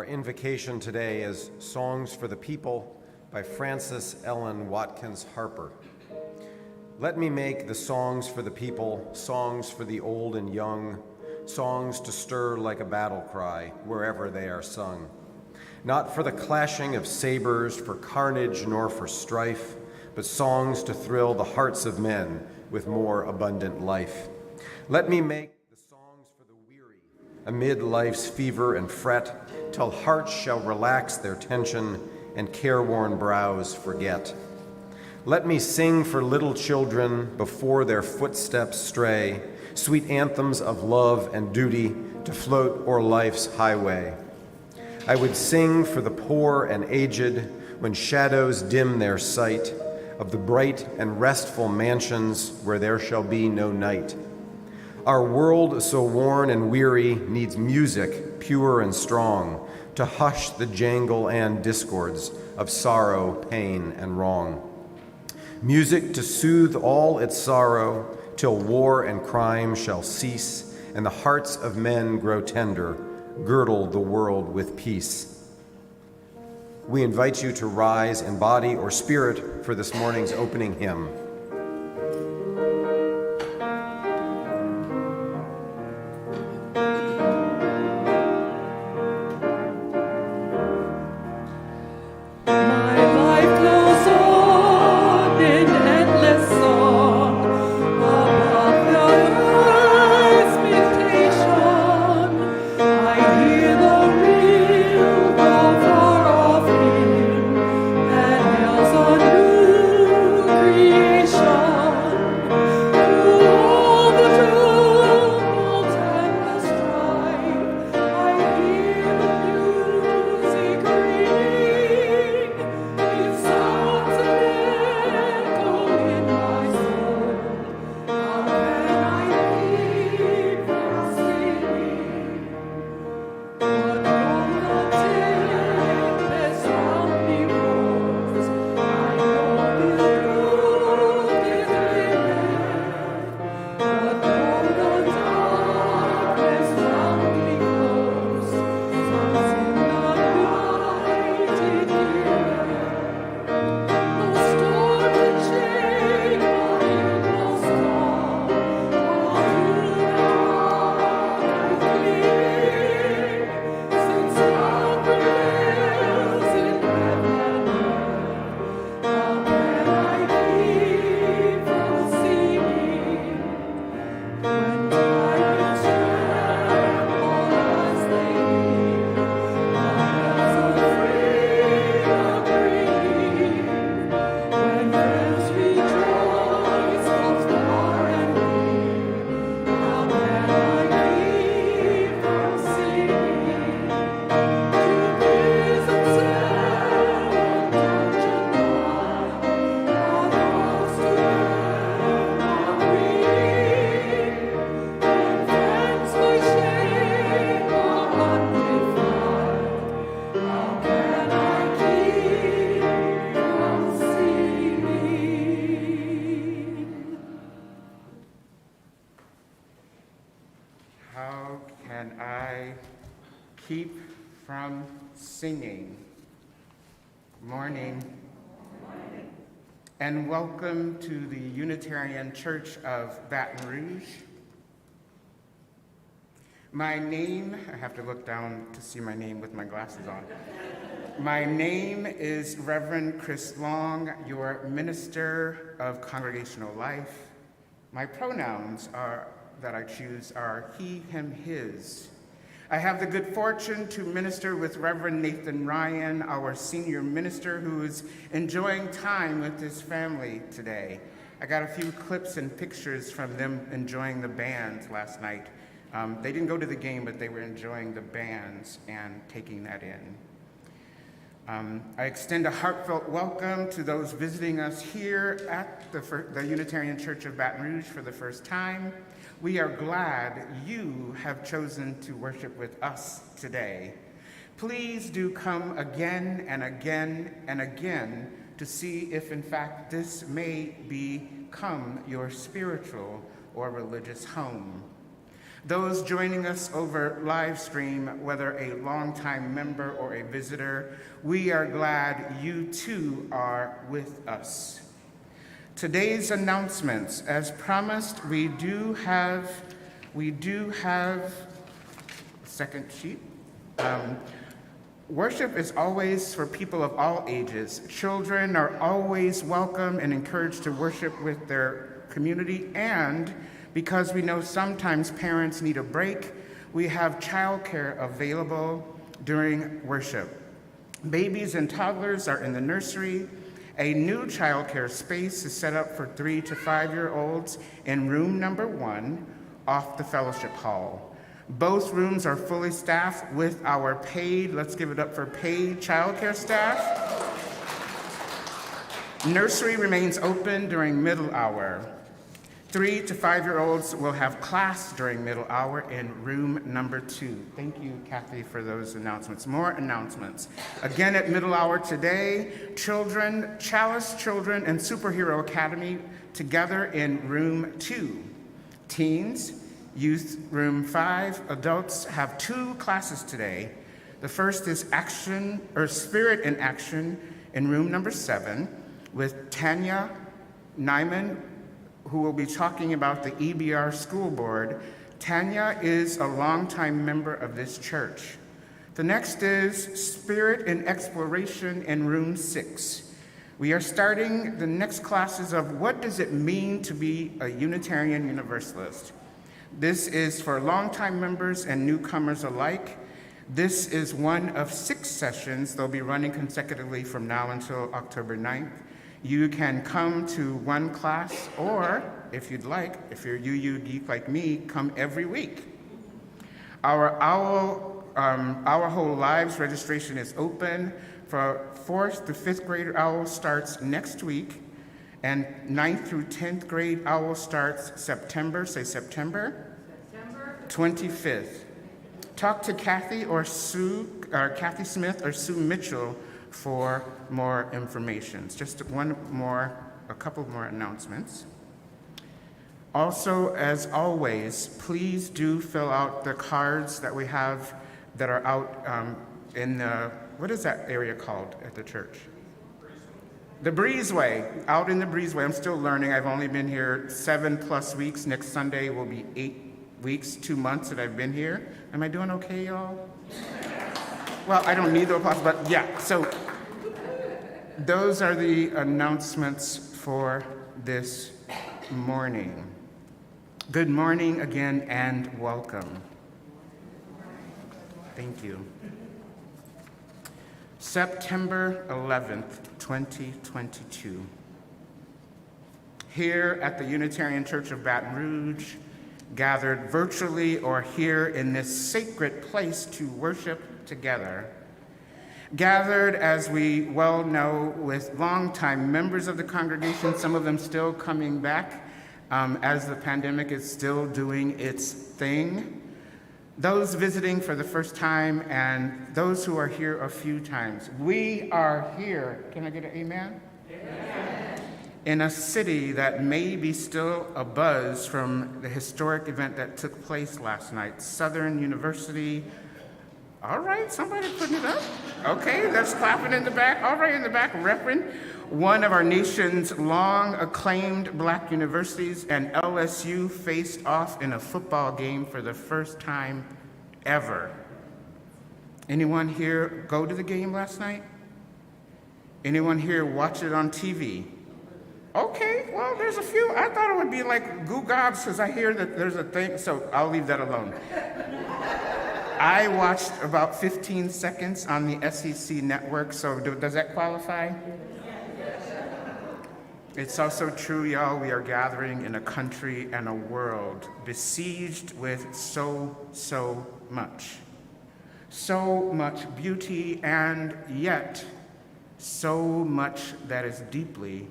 Our invocation today is Songs for the People by Frances Ellen Watkins Harper. Let me make the songs for the people, songs for the old and young, songs to stir like a battle cry wherever they are sung. Not for the clashing of sabers, for carnage, nor for strife, but songs to thrill the hearts of men with more abundant life. Let me make the songs for the weary amid life's fever and fret, till hearts shall relax their tension and careworn brows forget. Let me sing for little children before their footsteps stray, sweet anthems of love and duty to float o'er life's highway. I would sing for the poor and aged when shadows dim their sight, of the bright and restful mansions where there shall be no night. Our world so worn and weary needs music pure and strong to hush the jangle and discords of sorrow, pain, and wrong. Music to soothe all its sorrow till war and crime shall cease and the hearts of men grow tender, girdle the world with peace. We invite you to rise in body or spirit for this morning's opening hymn. Keep from singing. Morning. And welcome to the Unitarian Church of Baton Rouge. My name, I have to look down to see my name with my glasses on. My name is Reverend Chris Long, your Minister of Congregational Life. My pronouns that I choose are he, him, his. I have the good fortune to minister with Reverend Nathan Ryan, our senior minister, who is enjoying time with his family today. I got a few clips and pictures from them enjoying the bands last night. They didn't go to the game, but they were enjoying the bands and taking that in. I extend a heartfelt welcome to those visiting us here at the Unitarian Church of Baton Rouge for the first time. We are glad you have chosen to worship with us today. Please do come again and again and again to see if in fact this may become your spiritual or religious home. Those joining us over live stream, whether a longtime member or a visitor, we are glad you too are with us. Today's announcements, as promised, we do have a second sheet. Worship is always for people of all ages. Children are always welcome and encouraged to worship with their community, and because we know sometimes parents need a break, we have childcare available during worship. Babies and toddlers are in the nursery. A new childcare space is set up for 3 to 5-year-olds in room number 1 off the fellowship hall. Both rooms are fully staffed with our paid, let's give it up for paid childcare staff. Nursery remains open during middle hour. 3 to 5-year-olds will have class during middle hour in room number 2. Thank you, Kathy, for those announcements. More announcements. Again at middle hour today, children, Chalice Children and Superhero Academy together in room 2. Teens, youth room 5. Adults have 2 classes today. The first is Spirit in Action in room number 7 with Tanya Nyman, who will be talking about the EBR School Board. Tanya is a longtime member of this church. The next is Spirit in Exploration in room 6. We are starting the next classes of what does it mean to be a Unitarian Universalist. This is for longtime members and newcomers alike. This is one of 6 sessions. They'll be running consecutively from now until October 9th. You can come to one class, or if you'd like, if you're UU geek like me, come every week. Our Whole Lives registration is open. For 4th to 5th grade OWL starts next week, and 9th through 10th grade OWL starts September 25th. Talk to Kathy Kathy Smith or Sue Mitchell for more information. Just a couple more announcements. Also, as always, please do fill out the cards that we have that are out in the, what is that area called at the church? The breezeway, out in the breezeway. I'm still learning. I've only been here 7+ weeks. Next Sunday will be 8 weeks, 2 months that I've been here. Am I doing okay, y'all? Well, I don't need the applause, but yeah. So those are the announcements for this morning. Good morning again and welcome. Thank you. September 11th, 2022. Here at the Unitarian Church of Baton Rouge, gathered virtually or here in this sacred place to worship together. Gathered, as we well know, with longtime members of the congregation, some of them still coming back as the pandemic is still doing its thing. Those visiting for the first time and those who are here a few times. We are here. Can I get an amen? Amen. In a city that may be still abuzz from the historic event that took place last night, Southern University. All right, somebody putting it up. Okay, that's clapping in the back. All right, in the back, Reverend. One of our nation's long acclaimed black universities, and LSU faced off in a football game for the first time ever. Anyone here go to the game last night? Anyone here watch it on TV? Okay, well, there's a few. I thought it would be like goo gobs because I hear that there's a thing, so I'll leave that alone. I watched about 15 seconds on the SEC network, so does that qualify? It's also true, y'all, we are gathering in a country and a world besieged with so much. So much beauty and yet so much that is deeply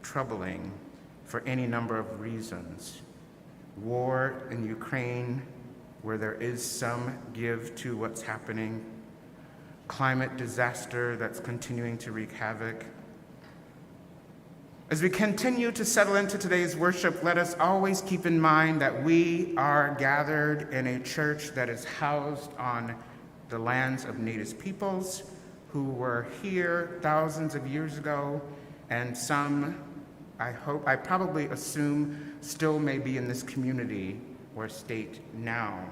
troubling for any number of reasons. War in Ukraine, where there is some give to what's happening. Climate disaster that's continuing to wreak havoc. As we continue to settle into today's worship, let us always keep in mind that we are gathered in a church that is housed on the lands of Native peoples who were here thousands of years ago, and some, I probably assume, still may be in this community or state now.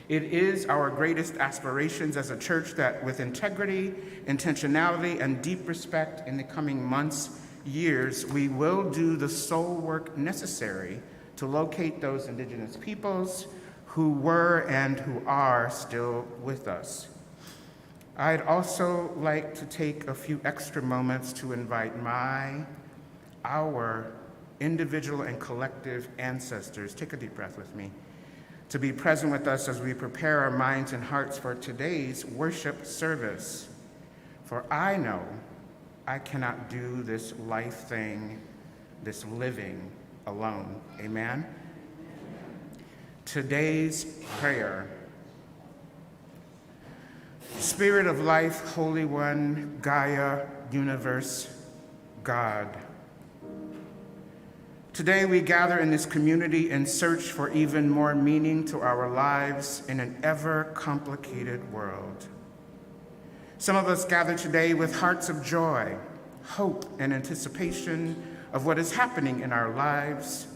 It is our greatest aspirations as a church that with integrity, intentionality, and deep respect in the coming months, years, we will do the soul work necessary to locate those indigenous peoples who were and who are still with us. I'd also like to take a few extra moments to invite our individual and collective ancestors, take a deep breath with me, to be present with us as we prepare our minds and hearts for today's worship service. For I know I cannot do this life thing, this living alone. Amen? Today's prayer. Spirit of life, Holy One, Gaia, Universe, God. Today we gather in this community in search for even more meaning to our lives in an ever complicated world. Some of us gather today with hearts of joy, hope, and anticipation of what is happening in our lives,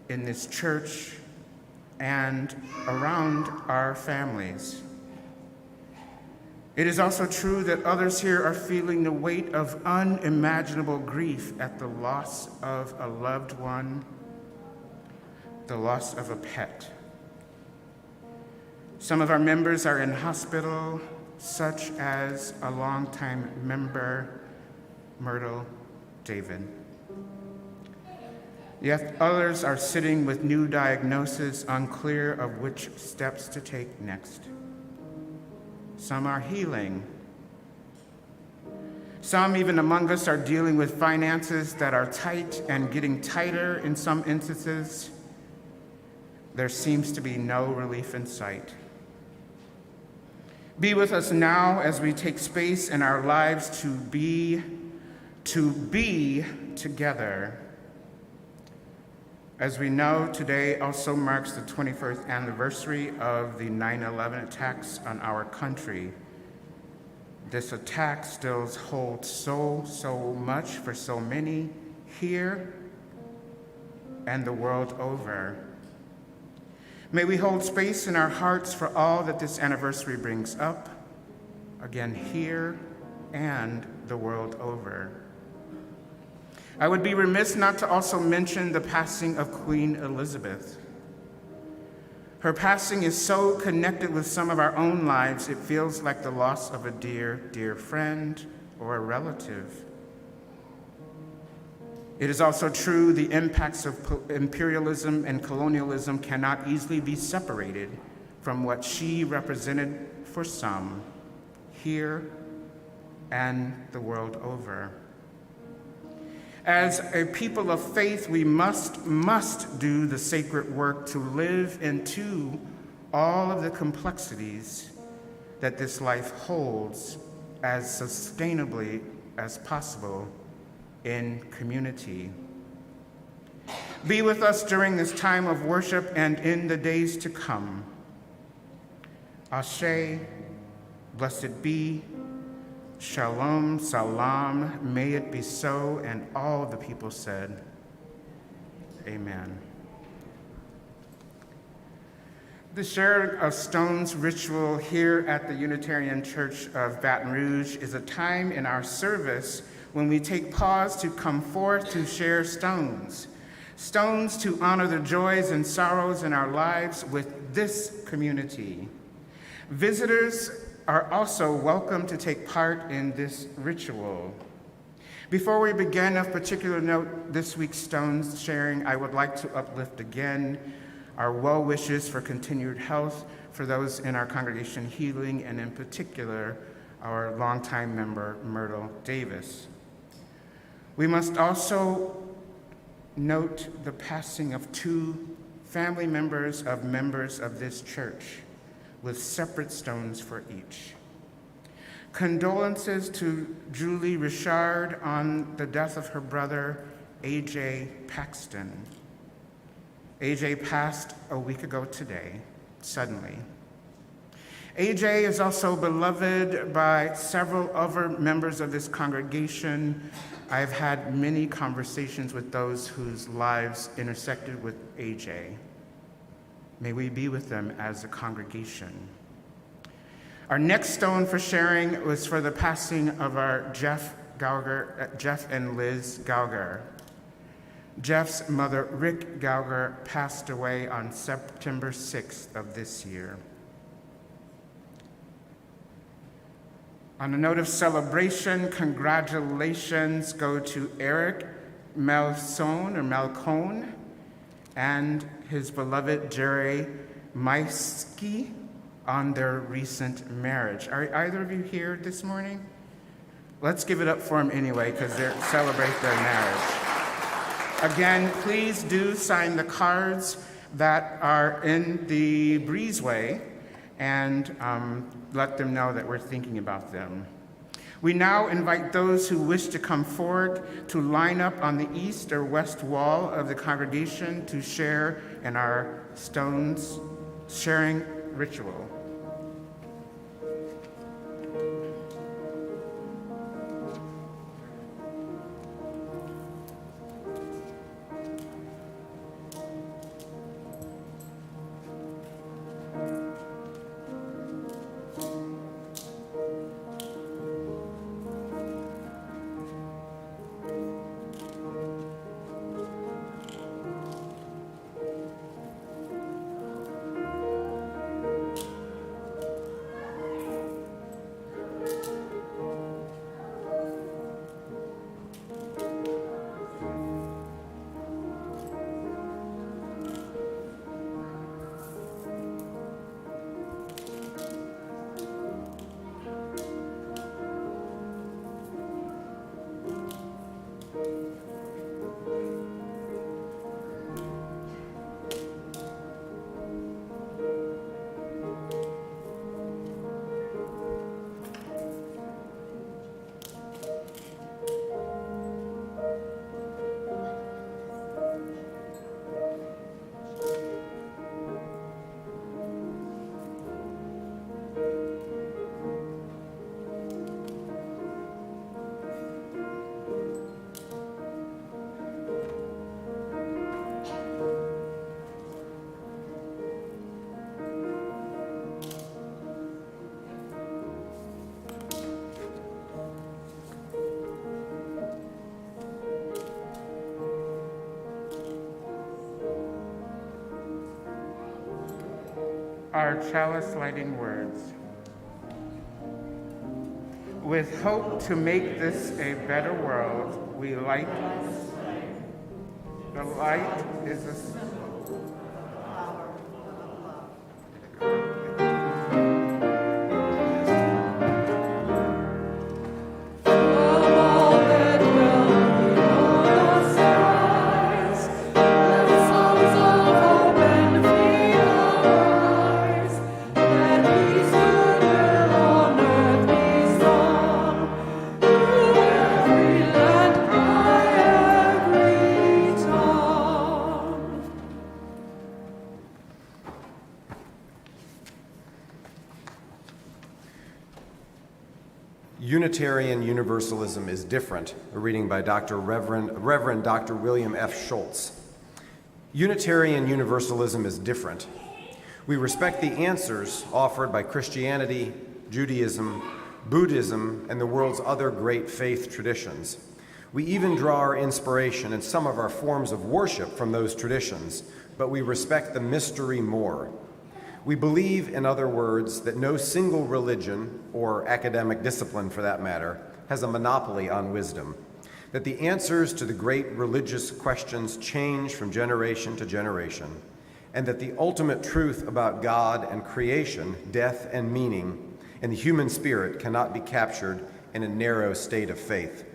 in this church, and around our families. It is also true that others here are feeling the weight of unimaginable grief at the loss of a loved one, the loss of a pet. Some of our members are in hospital, such as a longtime member, Myrtle David. Yet others are sitting with new diagnoses, unclear of which steps to take next. Some are healing. Some, even among us, are dealing with finances that are tight and getting tighter in some instances. There seems to be no relief in sight. Be with us now as we take space in our lives to be together. As we know, today also marks the 21st anniversary of the 9/11 attacks on our country. This attack still holds so much for so many here and the world over. May we hold space in our hearts for all that this anniversary brings up, again here and the world over. I would be remiss not to also mention the passing of Queen Elizabeth. Her passing is so connected with some of our own lives, it feels like the loss of a dear, dear friend or a relative. It is also true the impacts of imperialism and colonialism cannot easily be separated from what she represented for some here and the world over. As a people of faith, we must do the sacred work to live into all of the complexities that this life holds as sustainably as possible in community. Be with us during this time of worship and in the days to come. Ashe, blessed be, Shalom, salam, may it be so, and all the people said, amen. The sharing of stones ritual here at the Unitarian Church of Baton Rouge is a time in our service when we take pause to come forth to share stones to honor the joys and sorrows in our lives with this community. Visitors are also welcome to take part in this ritual. Before we begin, of particular note, this week's stones sharing, I would like to uplift again our well wishes for continued health for those in our congregation healing, and in particular, our longtime member, Myrtle Davis. We must also note the passing of two family members of this church, with separate stones for each. Condolences to Julie Richard on the death of her brother, A.J. Paxton. A.J. passed a week ago today, suddenly. A.J. is also beloved by several other members of this congregation. I've had many conversations with those whose lives intersected with A.J. May we be with them as a congregation. Our next stone for sharing was for the passing of our Jeff and Liz Gauger. Jeff's mother, Rick Gauger, passed away on September 6th of this year. On a note of celebration, congratulations go to Eric Malcone and his beloved Jerry Maisky on their recent marriage. Are either of you here this morning? Let's give it up for them anyway, because they celebrate their marriage. Again, please do sign the cards that are in the breezeway and let them know that we're thinking about them. We now invite those who wish to come forward to line up on the east or west wall of the congregation to share in our stones sharing ritual. Our chalice lighting words. With hope to make this a better world, we light. The light is a Unitarian Universalism is different, a reading by Reverend Dr. William F. Schultz. Unitarian Universalism is different. We respect the answers offered by Christianity, Judaism, Buddhism, and the world's other great faith traditions. We even draw our inspiration in some of our forms of worship from those traditions, but we respect the mystery more. We believe, in other words, that no single religion, or academic discipline for that matter, has a monopoly on wisdom, that the answers to the great religious questions change from generation to generation, and that the ultimate truth about God and creation, death and meaning, and the human spirit cannot be captured in a narrow state of faith,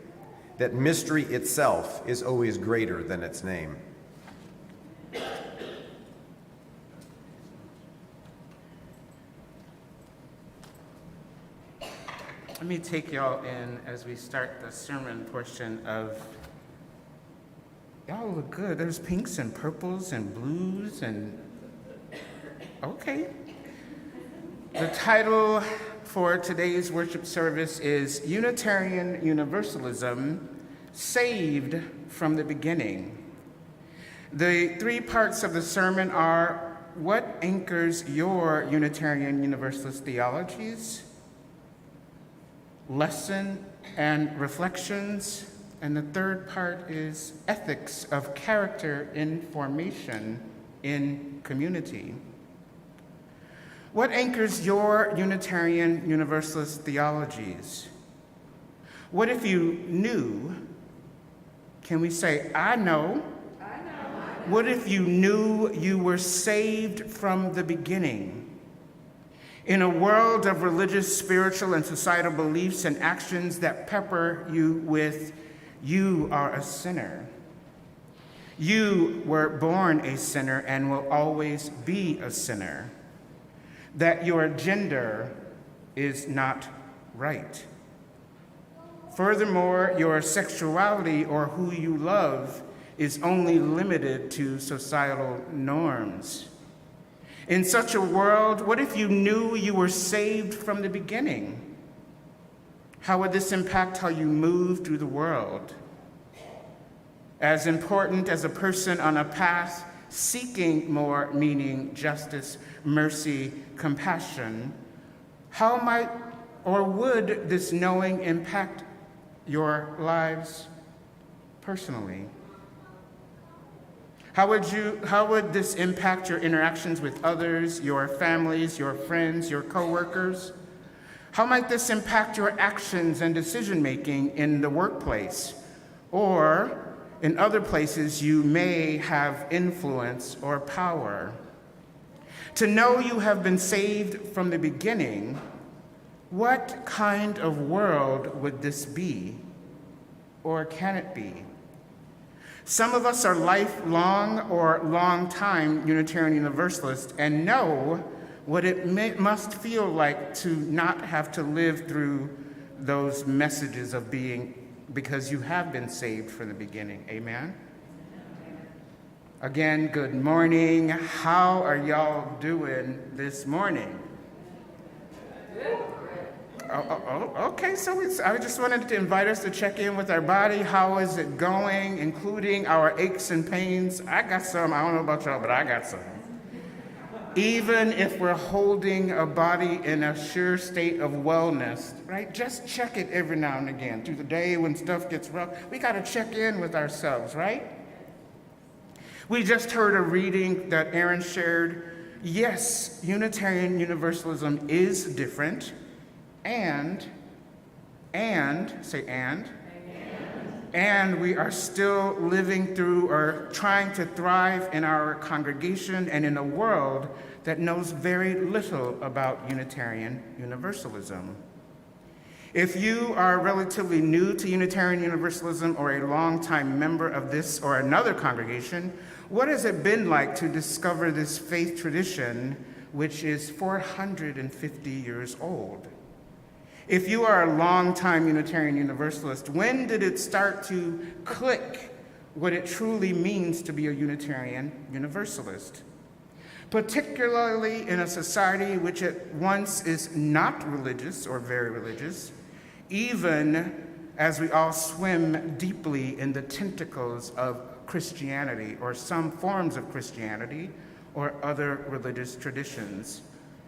that mystery itself is always greater than its name. Let me take y'all in as we start the sermon portion of. Y'all look good. There's pinks and purples and blues and. Okay. The title for today's worship service is Unitarian Universalism, Saved from the Beginning. The 3 parts of the sermon are: what anchors your Unitarian Universalist theologies, lesson and reflections, and the 3rd part is ethics of character in formation in community. What anchors your Unitarian Universalist theologies? What if you knew? Can we say, I know? What if you knew you were saved from the beginning? In a world of religious, spiritual, and societal beliefs and actions that pepper you with, you are a sinner. You were born a sinner and will always be a sinner. That your gender is not right. Furthermore, your sexuality or who you love is only limited to societal norms. In such a world, what if you knew you were saved from the beginning? How would this impact how you move through the world? As important as a person on a path seeking more meaning, justice, mercy, compassion, how might or would this knowing impact your lives personally? How would this impact your interactions with others, your families, your friends, your coworkers? How might this impact your actions and decision-making in the workplace or in other places you may have influence or power? To know you have been saved from the beginning, what kind of world would this be, or can it be? Some of us are lifelong or long-time Unitarian Universalists and know what it must feel like to not have to live through those messages of being, because you have been saved from the beginning. Amen? Again, good morning. How are y'all doing this morning? Okay, so I just wanted to invite us to check in with our body. How is it going, including our aches and pains? I got some. I don't know about y'all, but I got some. Even if we're holding a body in a sure state of wellness, right? Just check it every now and again. Through the day when stuff gets rough, we got to check in with ourselves, right? We just heard a reading that Aaron shared. Yes, Unitarian Universalism is different. And we are still living through or trying to thrive in our congregation and in a world that knows very little about Unitarian Universalism. If you are relatively new to Unitarian Universalism or a longtime member of this or another congregation, what has it been like to discover this faith tradition, which is 450 years old? If you are a longtime Unitarian Universalist, when did it start to click what it truly means to be a Unitarian Universalist? Particularly in a society which at once is not religious or very religious, even as we all swim deeply in the tentacles of Christianity or some forms of Christianity or other religious traditions,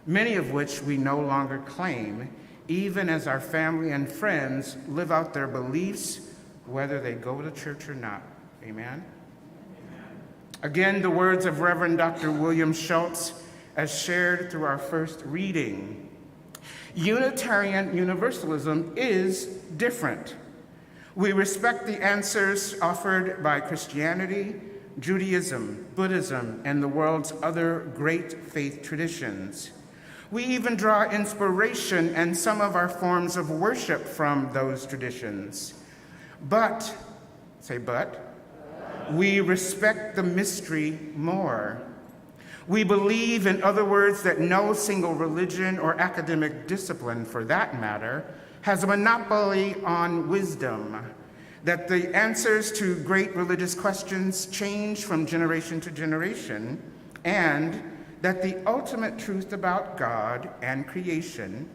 many of which we no longer claim, even as our family and friends live out their beliefs, whether they go to church or not. Amen? Again, the words of Reverend Dr. William Schultz, as shared through our first reading. Unitarian Universalism is different. We respect the answers offered by Christianity, Judaism, Buddhism, and the world's other great faith traditions. We even draw inspiration and some of our forms of worship from those traditions. But, we respect the mystery more. We believe, in other words, that no single religion or academic discipline, for that matter, has a monopoly on wisdom, that the answers to great religious questions change from generation to generation, and that the ultimate truth about God and creation,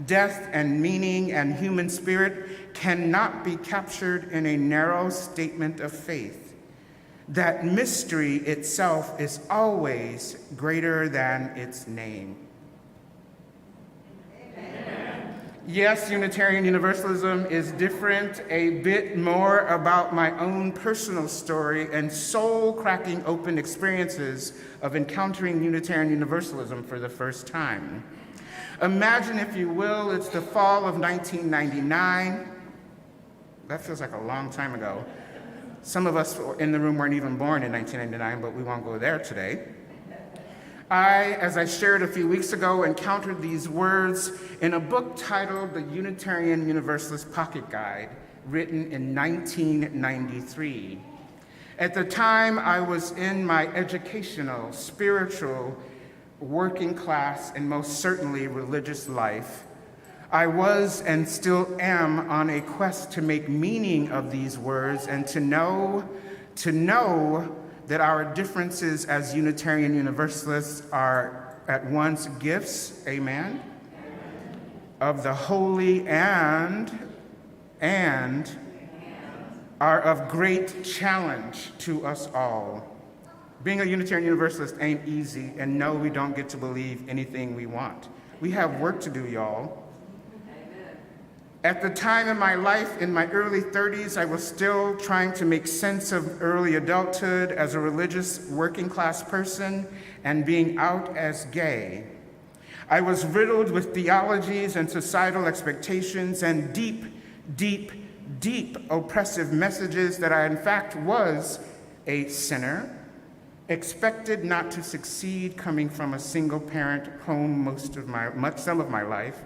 death and meaning and human spirit cannot be captured in a narrow statement of faith. That mystery itself is always greater than its name. Amen. Yes, Unitarian Universalism is different, a bit more about my own personal story and soul-cracking open experiences of encountering Unitarian Universalism for the first time. Imagine, if you will, it's the fall of 1999. That feels like a long time ago. Some of us in the room weren't even born in 1999, but we won't go there today. As I shared a few weeks ago, encountered these words in a book titled The Unitarian Universalist Pocket Guide, written in 1993. At the time, I was in my educational, spiritual, working class, and most certainly religious life. I was and still am on a quest to make meaning of these words and to know that our differences as Unitarian Universalists are at once gifts, amen, of the holy and are of great challenge to us all. Being a Unitarian Universalist ain't easy, and no, we don't get to believe anything we want. We have work to do, y'all. At the time in my life, in my early 30s, I was still trying to make sense of early adulthood as a religious working class person and being out as gay. I was riddled with theologies and societal expectations and deep, deep, deep oppressive messages that I in fact was a sinner, expected not to succeed coming from a single parent home some of my life,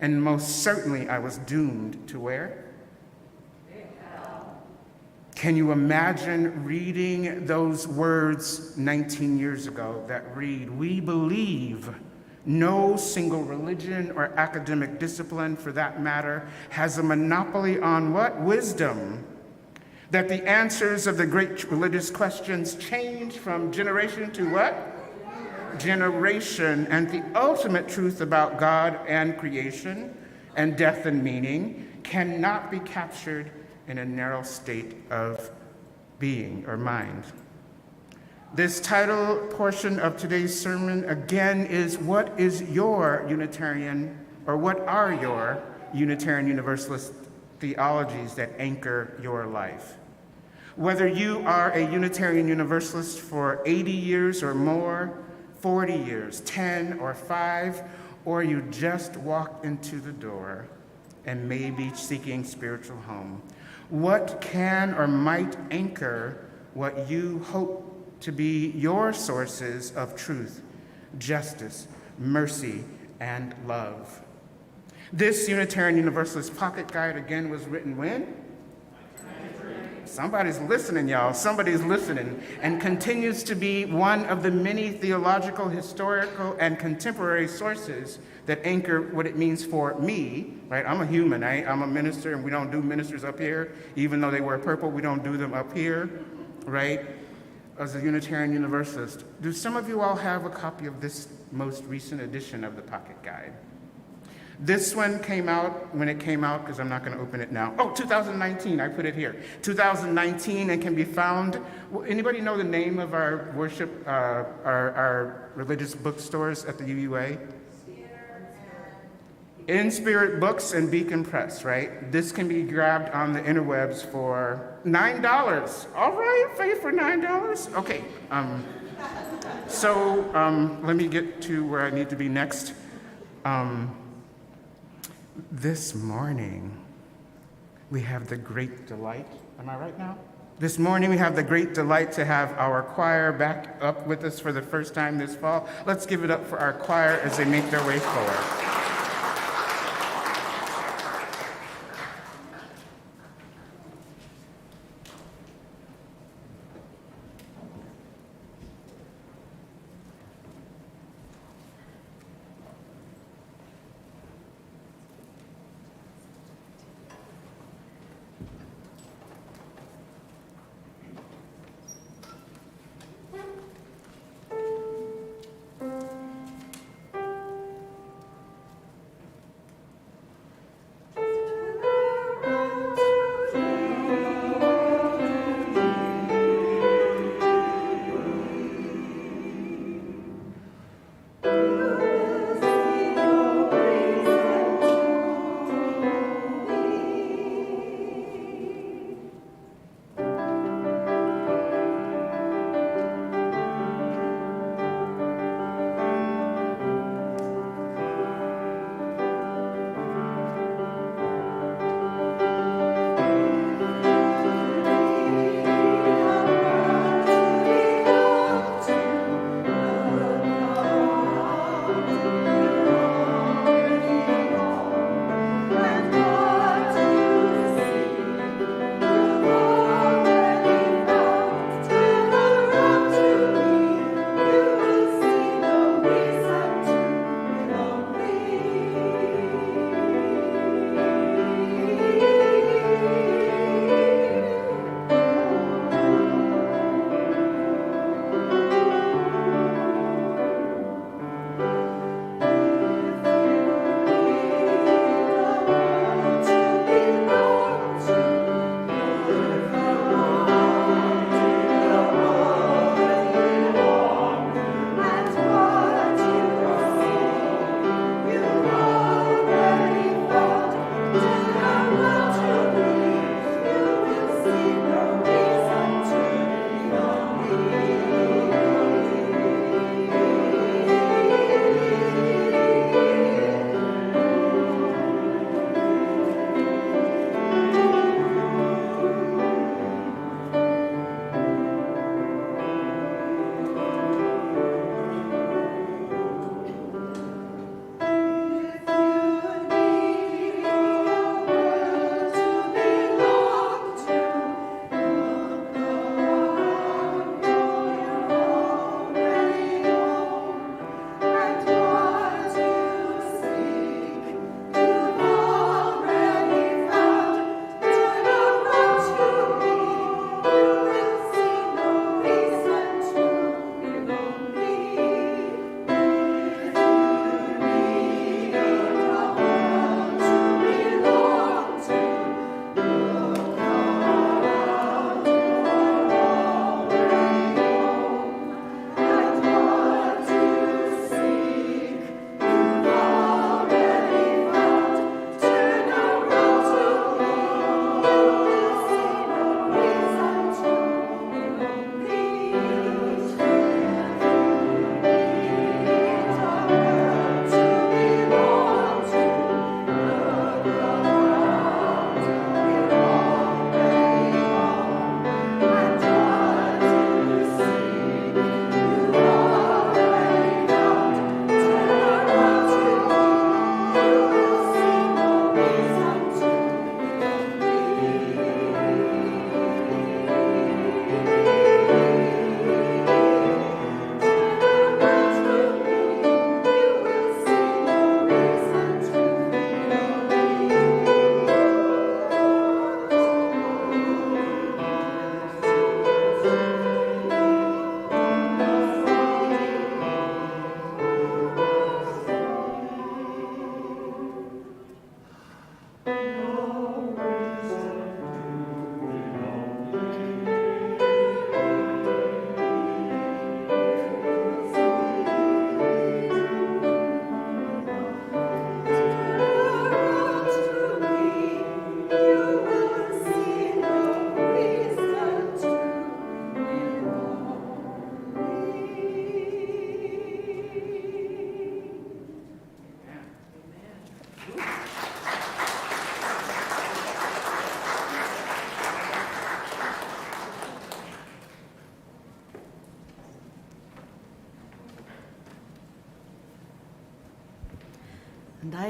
and most certainly I was doomed to where? Can you imagine reading those words 19 years ago that read, "We believe no single religion or academic discipline, for that matter, has a monopoly on what? Wisdom. That the answers of the great religious questions change from generation to what? Generation, and the ultimate truth about God and creation and death and meaning cannot be captured in a narrow state of being or mind." This title portion of today's sermon again is, what is your Unitarian, or what are your Unitarian Universalist theologies that anchor your life? Whether you are a Unitarian Universalist for 80 years or more, 40 years, 10 or 5, or you just walked into the door and may be seeking spiritual home, what can or might anchor what you hope to be your sources of truth, justice, mercy, and love? This Unitarian Universalist Pocket Guide, again, was written when? Somebody's listening, y'all. Somebody's listening, and continues to be one of the many theological, historical, and contemporary sources that anchor what it means for me, right? I'm a human, I'm a minister, and we don't do ministers up here. Even though they wear purple, we don't do them up here, right? As a Unitarian Universalist. Do some of you all have a copy of this most recent edition of the Pocket Guide? This one came out when it came out, because I'm not going to open it now. Oh, 2019, I put it here. 2019, and can be found. Anybody know the name of our worship, our religious bookstores at the UUA? In Spirit Books and Beacon Press, right? This can be grabbed on the interwebs for $9. All right, Faith, for $9? Okay. Let me get to where I need to be next. This morning, we have the great delight. Am I right now? This morning, we have the great delight to have our choir back up with us for the first time this fall. Let's give it up for our choir as they make their way forward.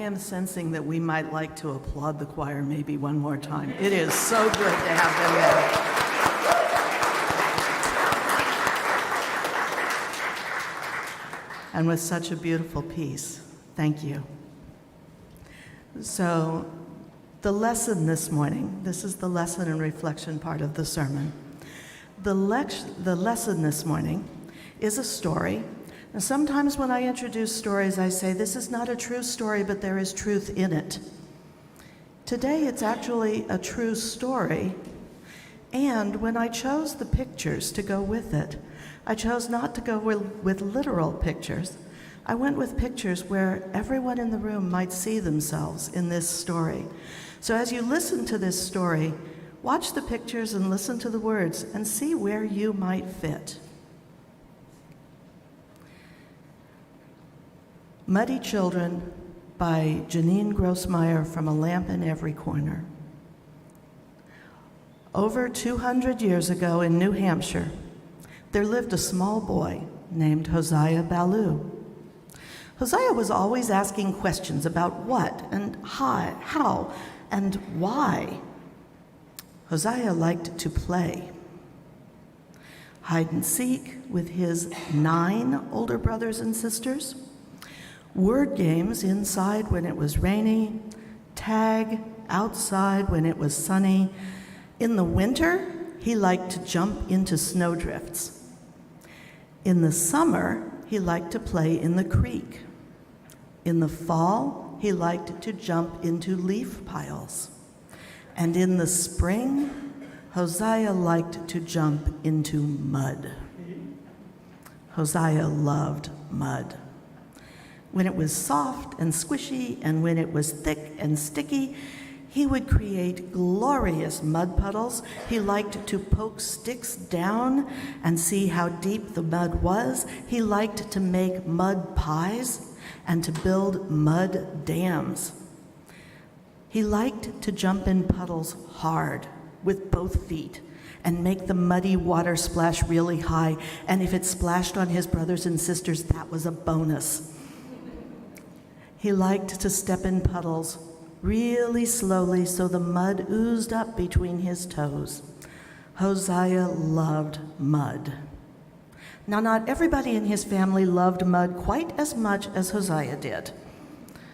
am sensing that we might like to applaud the choir maybe one more time. It is so good to have them there. And with such a beautiful piece. Thank you. So, the lesson this morning, this is the lesson and reflection part of the sermon. The lesson this morning is a story. Now, sometimes when I introduce stories, I say this is not a true story, but there is truth in it. Today, it's actually a true story. And when I chose the pictures to go with it, I chose not to go with literal pictures. I went with pictures where everyone in the room might see themselves in this story. So as you listen to this story, watch the pictures and listen to the words and see where you might fit. Muddy Children by Janine Grossmeyer from A Lamp in Every Corner. Over 200 years ago in New Hampshire, there lived a small boy named Hosea Ballou. Hosea was always asking questions about what and how and why. Hosea liked to play. Hide and seek with his 9 older brothers and sisters, word games inside when it was rainy, tag outside when it was sunny. In the winter, he liked to jump into snowdrifts. In the summer, he liked to play in the creek. In the fall, he liked to jump into leaf piles. And in the spring, Hosea liked to jump into mud. Hosea loved mud. When it was soft and squishy, and when it was thick and sticky, he would create glorious mud puddles. He liked to poke sticks down and see how deep the mud was. He liked to make mud pies and to build mud dams. He liked to jump in puddles hard with both feet and make the muddy water splash really high. And if it splashed on his brothers and sisters, that was a bonus. He liked to step in puddles really slowly so the mud oozed up between his toes. Hosea loved mud. Now, not everybody in his family loved mud quite as much as Hosea did.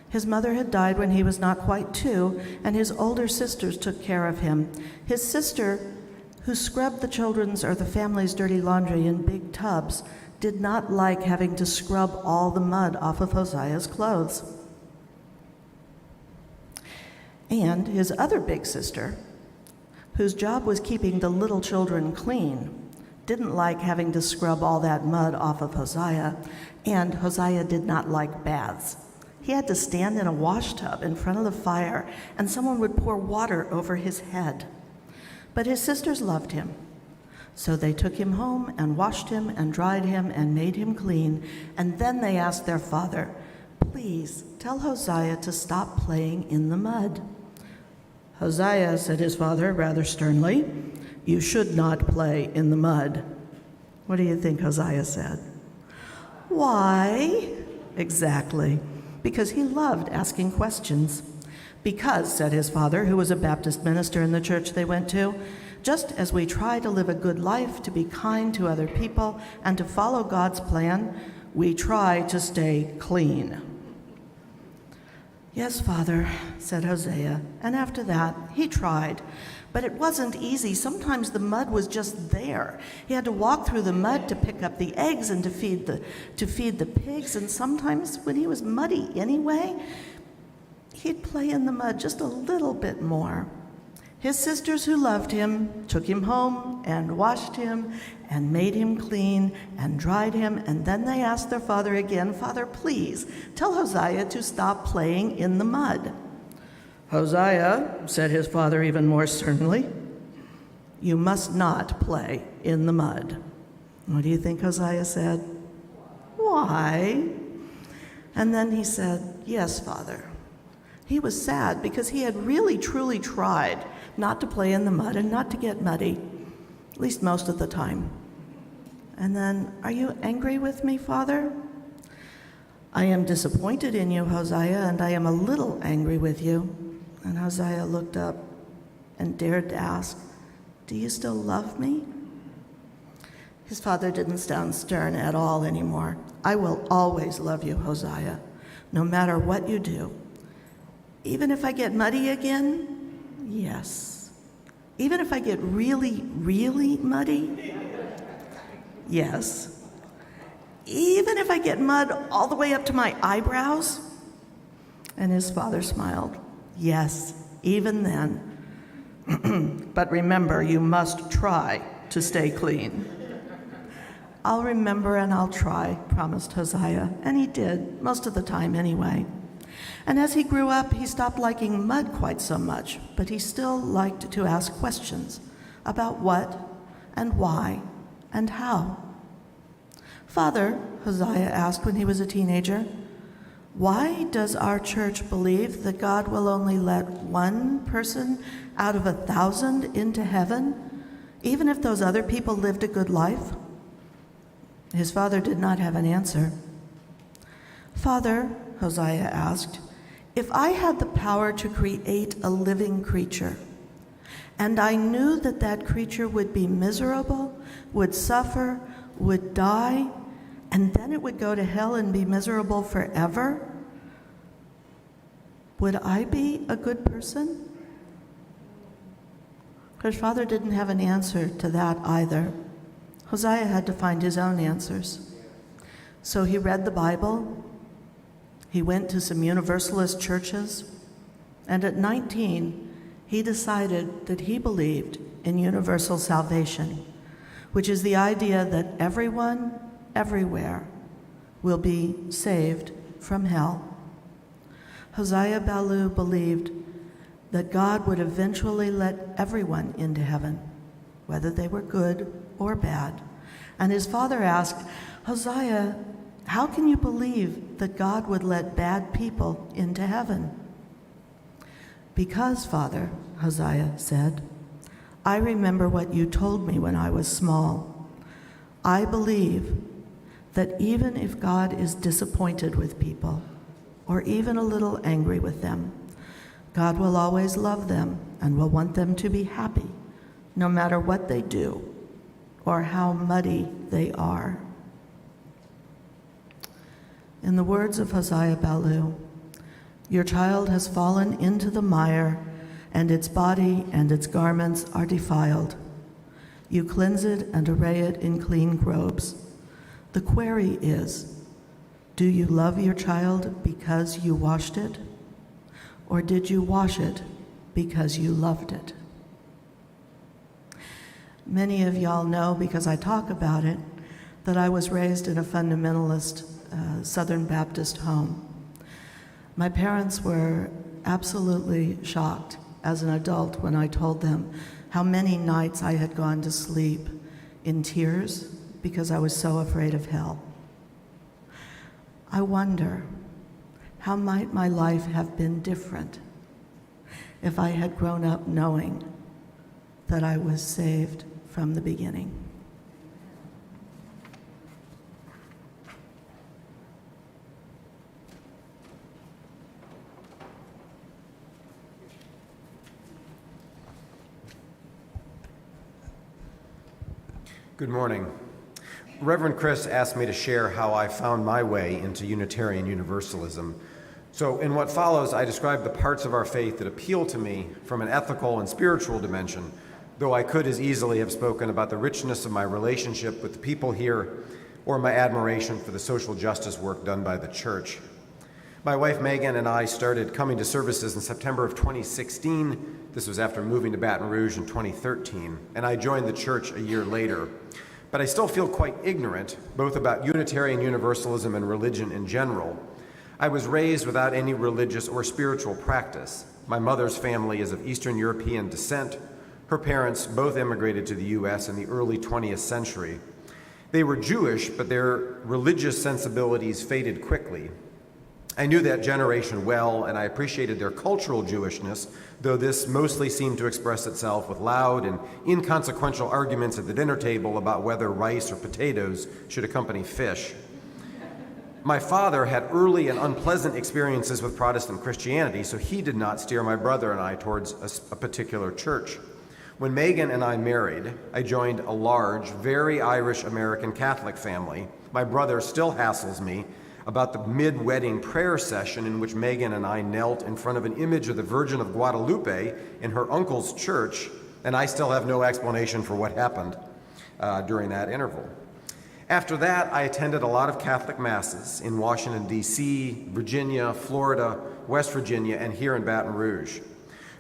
His mother had died when he was not quite 2, and his older sisters took care of him. His sister, who scrubbed the children's or the family's dirty laundry in big tubs, did not like having to scrub all the mud off of Hosea's clothes. And his other big sister, whose job was keeping the little children clean, didn't like having to scrub all that mud off of Hosea, and Hosea did not like baths. He had to stand in a wash tub in front of the fire, and someone would pour water over his head. But his sisters loved him, so they took him home and washed him and dried him and made him clean, and then they asked their father, "Please tell Hosea to stop playing in the mud." "Hosea," said his father rather sternly, "you should not play in the mud." What do you think Hosea said? "Why?" Exactly. Because he loved asking questions. "Because," said his father, who was a Baptist minister in the church they went to, "just as we try to live a good life, to be kind to other people, and to follow God's plan, we try to stay clean." "Yes, Father," said Hosea, and after that, he tried. But it wasn't easy. Sometimes the mud was just there. He had to walk through the mud to pick up the eggs and to feed the pigs, and sometimes when he was muddy anyway, he'd play in the mud just a little bit more. His sisters who loved him took him home and washed him and made him clean and dried him, and then they asked their father again, "Father, please tell Hosea to stop playing in the mud." "Hosea," said his father even more sternly, "you must not play in the mud." What do you think Hosea said? "Why?" And then he said, "Yes, Father." He was sad because he had really truly tried not to play in the mud and not to get muddy, at least most of the time. And then, "Are you angry with me, Father?" I am disappointed in you, Hosea, and I am a little angry with you. And Hosea looked up and dared to ask, do you still love me? His father didn't sound stern at all anymore. I will always love you, Hosea, no matter what you do. Even if I get muddy again? Yes. Even if I get really, really muddy? Yes. Even if I get mud all the way up to my eyebrows? And his father smiled. Yes, even then. But remember, you must try to stay clean. I'll remember and I'll try, promised Hosea, and he did, most of the time anyway. And as he grew up, he stopped liking mud quite so much, but he still liked to ask questions about what and why and how. Father, Hosea asked when he was a teenager, why does our church believe that God will only let one person out of 1,000 into heaven, even if those other people lived a good life? His father did not have an answer. Father, Hosea asked, if I had the power to create a living creature, and I knew that that creature would be miserable, would suffer, would die, and then it would go to hell and be miserable forever, would I be a good person? His father didn't have an answer to that either. Hosea had to find his own answers. So he read the Bible, he went to some Universalist churches, and at 19, he decided that he believed in universal salvation, which is the idea that everyone, everywhere, will be saved from hell. Hosea Ballou believed that God would eventually let everyone into heaven, whether they were good or bad. And his father asked, Hosea, how can you believe that God would let bad people into heaven? Because, Father, Hosea said, I remember what you told me when I was small. I believe that even if God is disappointed with people, or even a little angry with them, God will always love them and will want them to be happy, no matter what they do or how muddy they are. In the words of Hosea Ballou, your child has fallen into the mire, and its body and its garments are defiled. You cleanse it and array it in clean robes. The query is, do you love your child because you washed it? Or did you wash it because you loved it? Many of y'all know, because I talk about it, that I was raised in a fundamentalist Southern Baptist home. My parents were absolutely shocked as an adult when I told them how many nights I had gone to sleep in tears because I was so afraid of hell. I wonder, how might my life have been different if I had grown up knowing that I was saved from the beginning? Good morning. Reverend Chris asked me to share how I found my way into Unitarian Universalism. So in what follows, I describe the parts of our faith that appeal to me from an ethical and spiritual dimension, though I could as easily have spoken about the richness of my relationship with the people here or my admiration for the social justice work done by the church. My wife Megan and I started coming to services in September of 2016. This was after moving to Baton Rouge in 2013, and I joined the church a year later. But I still feel quite ignorant, both about Unitarian Universalism and religion in general. I was raised without any religious or spiritual practice. My mother's family is of Eastern European descent. Her parents both immigrated to the U.S. in the early 20th century. They were Jewish, but their religious sensibilities faded quickly. I knew that generation well, and I appreciated their cultural Jewishness, though this mostly seemed to express itself with loud and inconsequential arguments at the dinner table about whether rice or potatoes should accompany fish. My father had early and unpleasant experiences with Protestant Christianity, so he did not steer my brother and I towards a particular church. When Megan and I married, I joined a large, very Irish-American Catholic family. My brother still hassles me about the mid-wedding prayer session in which Megan and I knelt in front of an image of the Virgin of Guadalupe in her uncle's church, and I still have no explanation for what happened during that interval. After that, I attended a lot of Catholic masses in Washington, D.C., Virginia, Florida, West Virginia, and here in Baton Rouge.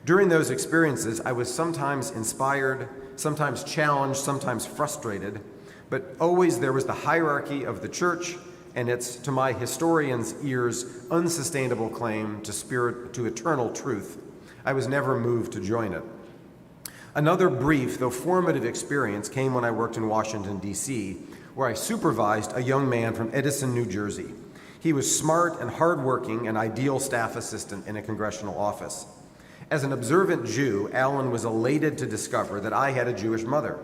During those experiences, I was sometimes inspired, sometimes challenged, sometimes frustrated, but always there was the hierarchy of the church and its, to my historian's ears, unsustainable claim to eternal truth. I was never moved to join it. Another brief, though formative experience came when I worked in Washington, D.C., where I supervised a young man from Edison, New Jersey. He was smart and hardworking, an ideal staff assistant in a congressional office. As an observant Jew, Alan was elated to discover that I had a Jewish mother.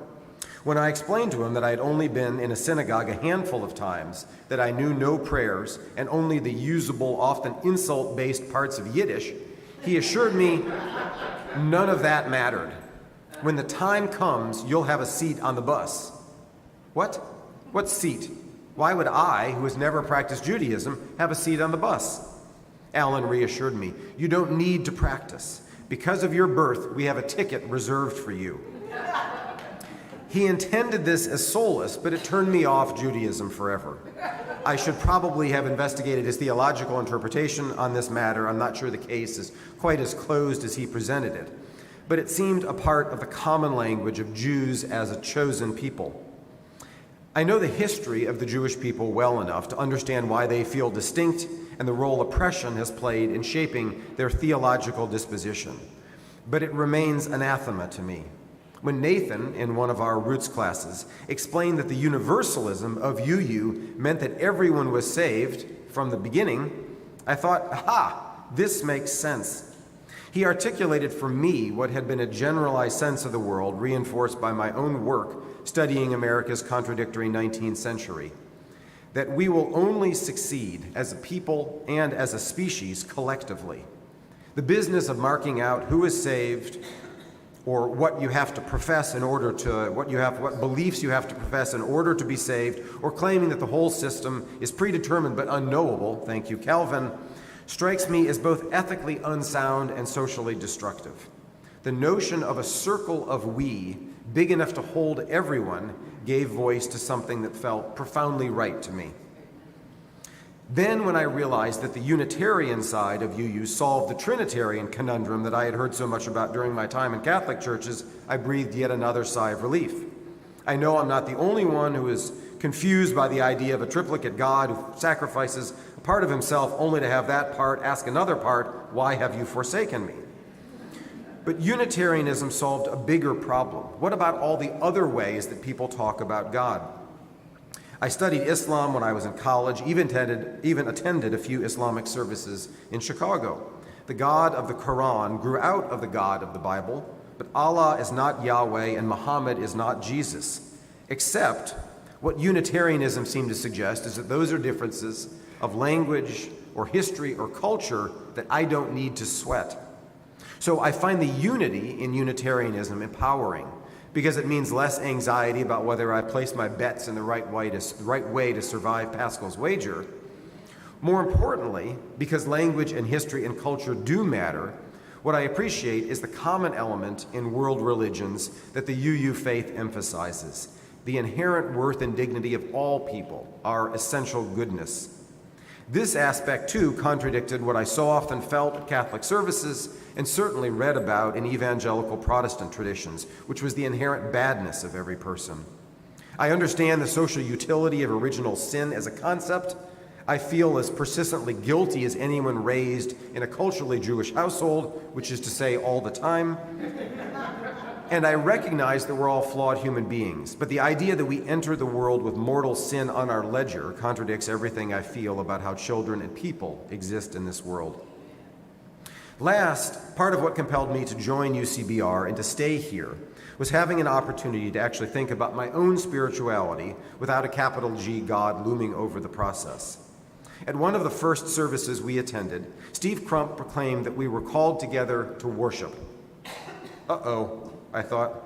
When I explained to him that I had only been in a synagogue a handful of times, that I knew no prayers and only the usable, often insult-based parts of Yiddish, he assured me none of that mattered. When the time comes, you'll have a seat on the bus. What? What seat? Why would I, who has never practiced Judaism, have a seat on the bus? Alan reassured me, you don't need to practice. Because of your birth, we have a ticket reserved for you. He intended this as solace, but it turned me off Judaism forever. I should probably have investigated his theological interpretation on this matter. I'm not sure the case is quite as closed as he presented it, but it seemed a part of the common language of Jews as a chosen people. I know the history of the Jewish people well enough to understand why they feel distinct and the role oppression has played in shaping their theological disposition, but it remains anathema to me. When Nathan, in one of our roots classes, explained that the Universalism of UU meant that everyone was saved from the beginning, I thought, aha, this makes sense. He articulated for me what had been a generalized sense of the world, reinforced by my own work studying America's contradictory 19th century, that we will only succeed as a people and as a species collectively. The business of marking out who is saved, or what you have to profess in order to, what beliefs you have to profess in order to be saved, or claiming that the whole system is predetermined but unknowable, thank you, Calvin, strikes me as both ethically unsound and socially destructive. The notion of a circle of we, big enough to hold everyone, gave voice to something that felt profoundly right to me. Then when I realized that the Unitarian side of UU solved the Trinitarian conundrum that I had heard so much about during my time in Catholic churches, I breathed yet another sigh of relief. I know I'm not the only one who is confused by the idea of a triplicate God who sacrifices a part of himself only to have that part ask another part, why have you forsaken me? But Unitarianism solved a bigger problem. What about all the other ways that people talk about God? I studied Islam when I was in college, even attended a few Islamic services in Chicago. The God of the Quran grew out of the God of the Bible, but Allah is not Yahweh and Muhammad is not Jesus. Except what Unitarianism seemed to suggest is that those are differences of language or history or culture that I don't need to sweat. So I find the unity in Unitarianism empowering, because it means less anxiety about whether I place my bets in the right way to survive Pascal's wager. More importantly, because language and history and culture do matter, what I appreciate is the common element in world religions that the UU faith emphasizes, the inherent worth and dignity of all people, our essential goodness. This aspect, too, contradicted what I so often felt at Catholic services and certainly read about in evangelical Protestant traditions, which was the inherent badness of every person. I understand the social utility of original sin as a concept. I feel as persistently guilty as anyone raised in a culturally Jewish household, which is to say all the time. And I recognize that we're all flawed human beings, but the idea that we enter the world with mortal sin on our ledger contradicts everything I feel about how children and people exist in this world. Last, part of what compelled me to join UCBR and to stay here was having an opportunity to actually think about my own spirituality without a capital G God looming over the process. At one of the first services we attended, Steve Crump proclaimed that we were called together to worship. Uh-oh, I thought.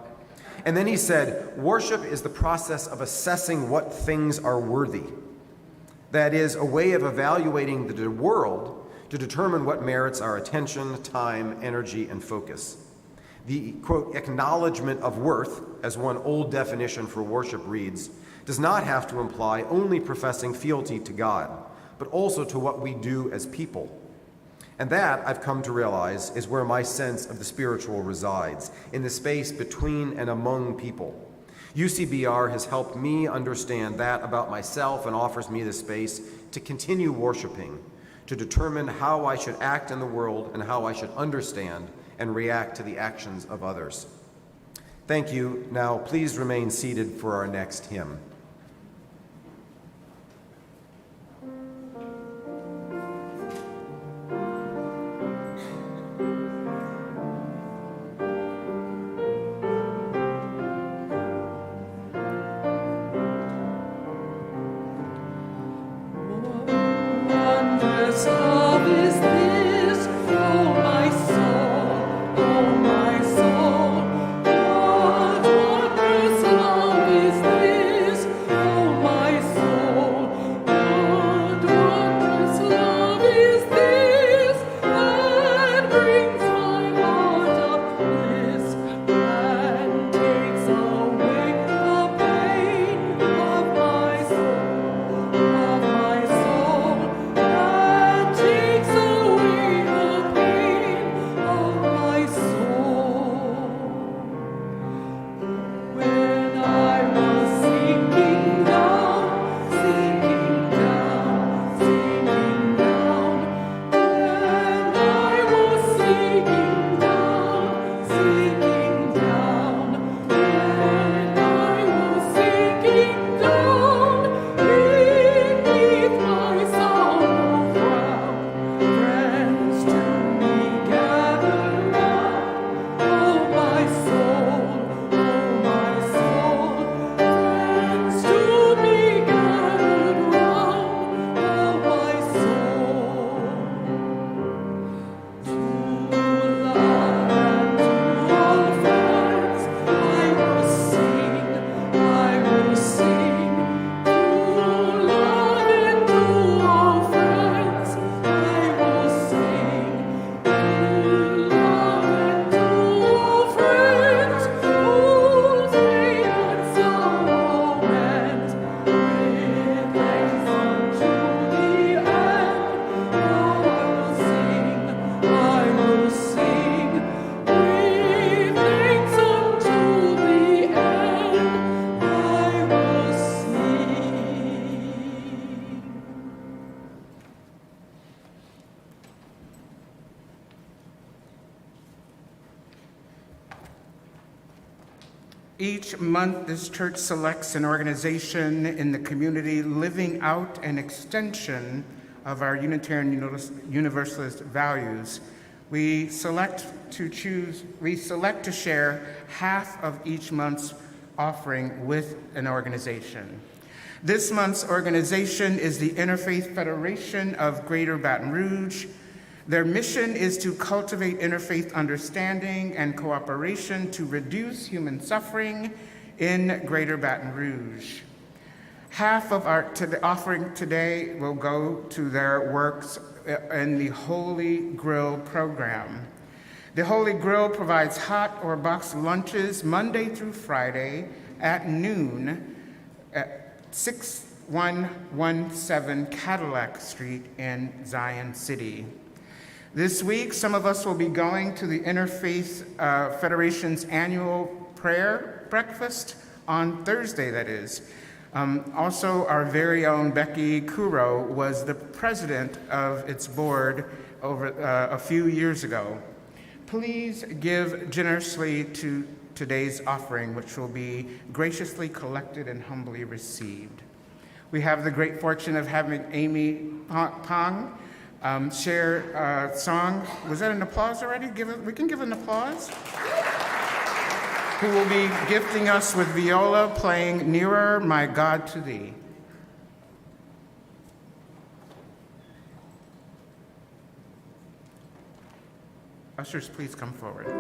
And then he said, worship is the process of assessing what things are worthy. That is, a way of evaluating the world to determine what merits our attention, time, energy, and focus. The, quote, acknowledgement of worth, as one old definition for worship reads, does not have to imply only professing fealty to God, but also to what we do as people. And that, I've come to realize, is where my sense of the spiritual resides, in the space between and among people. UCBR has helped me understand that about myself and offers me the space to continue worshiping, to determine how I should act in the world and how I should understand and react to the actions of others. Thank you. Now, please remain seated for our next hymn. Each month, this church selects an organization in the community living out an extension of our Unitarian Universalist values. We select to share half of each month's offering with an organization. This month's organization is the Interfaith Federation of Greater Baton Rouge. Their mission is to cultivate interfaith understanding and cooperation to reduce human suffering in Greater Baton Rouge. Half of our offering today will go to their works in the Holy Grill program. The Holy Grill provides hot or boxed lunches Monday through Friday at noon at 6117 Cadillac Street in Zion City. This week, some of us will be going to the Interfaith Federation's annual prayer breakfast on Thursday, that is. Also, our very own Becky Kuro was the president of its board over a few years ago. Please give generously to today's offering, which will be graciously collected and humbly received. We have the great fortune of having Amy Pong share a song. Was that an applause already? We can give an applause. Who will be gifting us with viola, playing Nearer, My God, to Thee. Ushers, please come forward.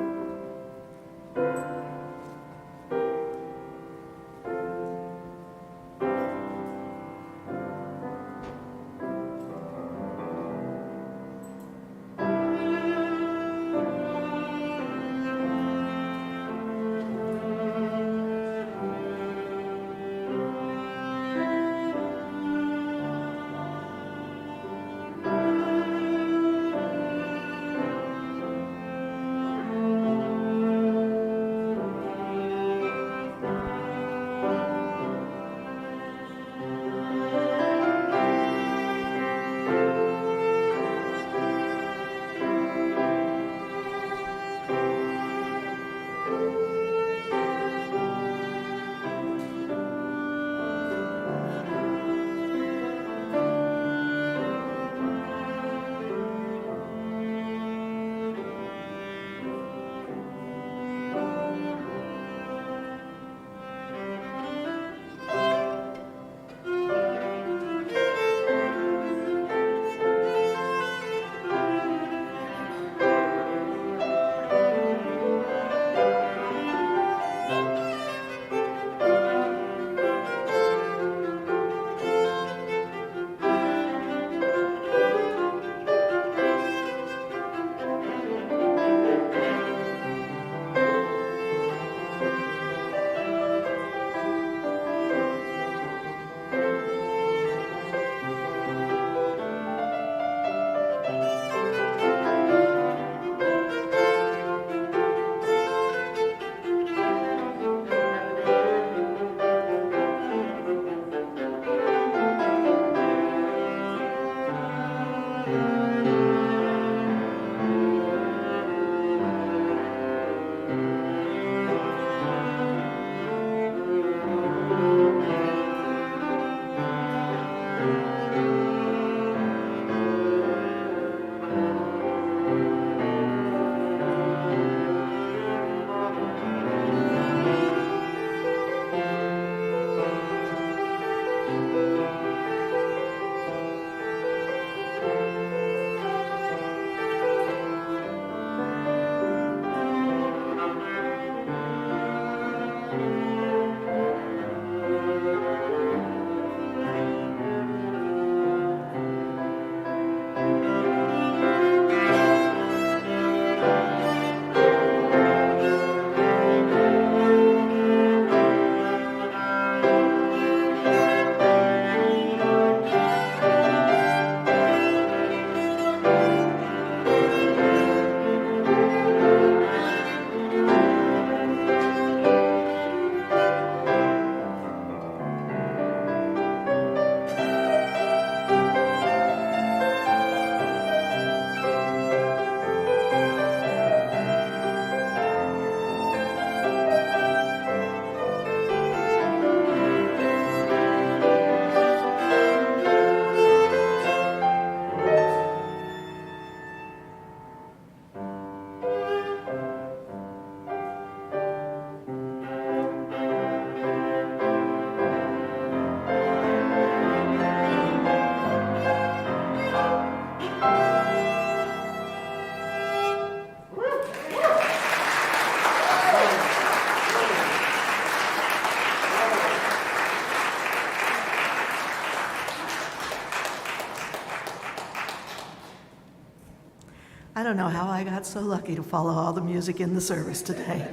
I don't know how I got so lucky to follow all the music in the service today.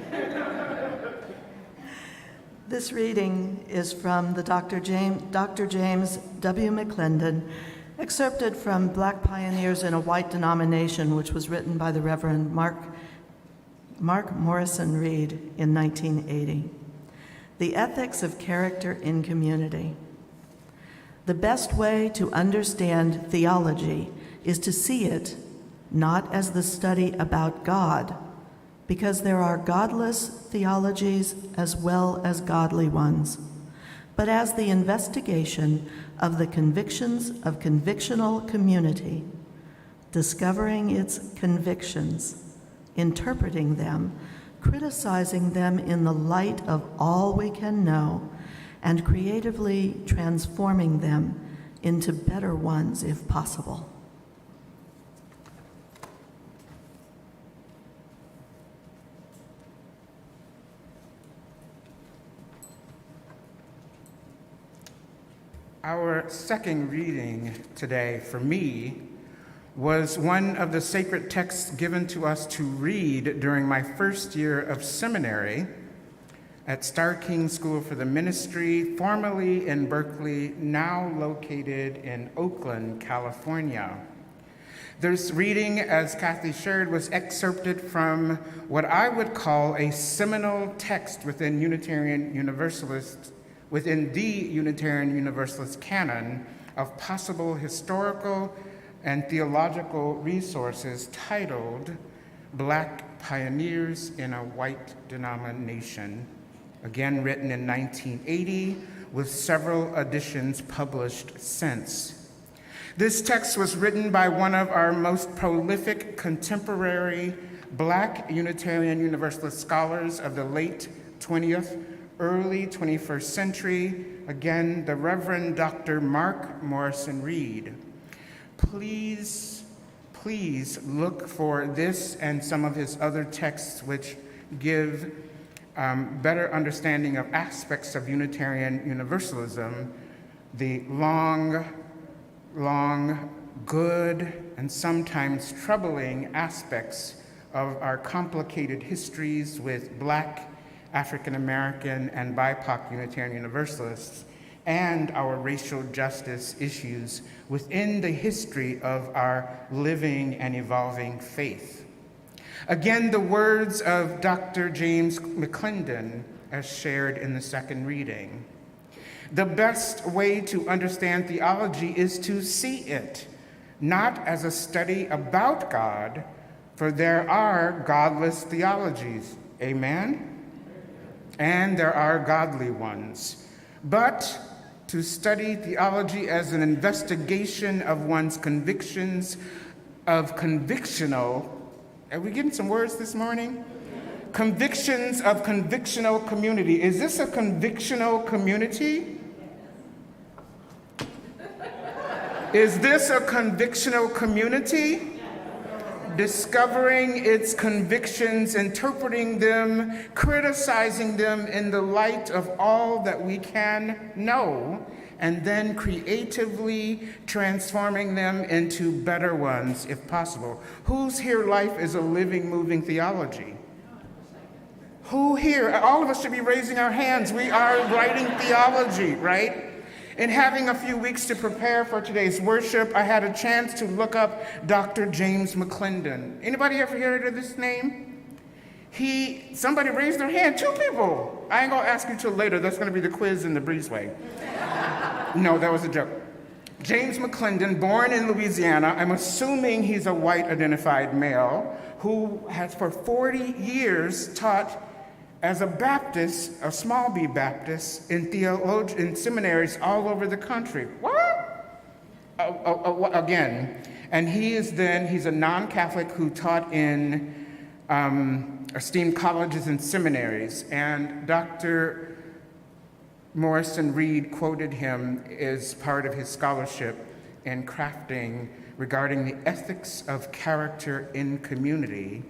This reading is from the Dr. James W. McClendon, excerpted from Black Pioneers in a White Denomination, which was written by the Reverend Mark Morrison Reed in 1980. The Ethics of Character in Community. The best way to understand theology is to see it not as the study about God, because there are godless theologies as well as godly ones, but as the investigation of the convictions of convictional community, discovering its convictions, interpreting them, criticizing them in the light of all we can know, and creatively transforming them into better ones if possible. Our second reading today for me was one of the sacred texts given to us to read during my first year of seminary at Star King School for the Ministry, formerly in Berkeley, now located in Oakland, California. This reading, as Kathy shared, was excerpted from what I would call a seminal text within the Unitarian Universalist canon of possible historical and theological resources titled Black Pioneers in a White Denomination, again written in 1980 with several editions published since. This text was written by one of our most prolific contemporary Black Unitarian Universalist scholars of the late 20th, early 21st century, again, the Reverend Dr. Mark Morrison Reed. Please look for this and some of his other texts which give better understanding of aspects of Unitarian Universalism, the long, good, and sometimes troubling aspects of our complicated histories with Black, African American, and BIPOC Unitarian Universalists, and our racial justice issues within the history of our living and evolving faith. Again, the words of Dr. James McClendon, as shared in the second reading. The best way to understand theology is to see it, not as a study about God, for there are godless theologies, amen? And there are godly ones, but to study theology as an investigation of one's convictions of convictional, are we getting some words this morning? Convictions of convictional community. Is this a convictional community? Is this a convictional community? Discovering its convictions, interpreting them, criticizing them in the light of all that we can know, and then creatively transforming them into better ones, if possible. Whose here life is a living, moving theology? Who here? All of us should be raising our hands. We are writing theology, right? In having a few weeks to prepare for today's worship, I had a chance to look up Dr. James McClendon. Anybody ever heard of this name? Somebody raised their hand, 2 people. I ain't gonna ask you till later, that's gonna be the quiz in the breezeway. No, that was a joke. James McClendon, born in Louisiana, I'm assuming he's a white identified male, who has for 40 years taught as a Baptist, a small B Baptist, in seminaries all over the country. What? Again. And he's a non-Catholic who taught in esteemed colleges and seminaries. And Dr. Morrison Reed quoted him as part of his scholarship in crafting regarding the ethics of character in community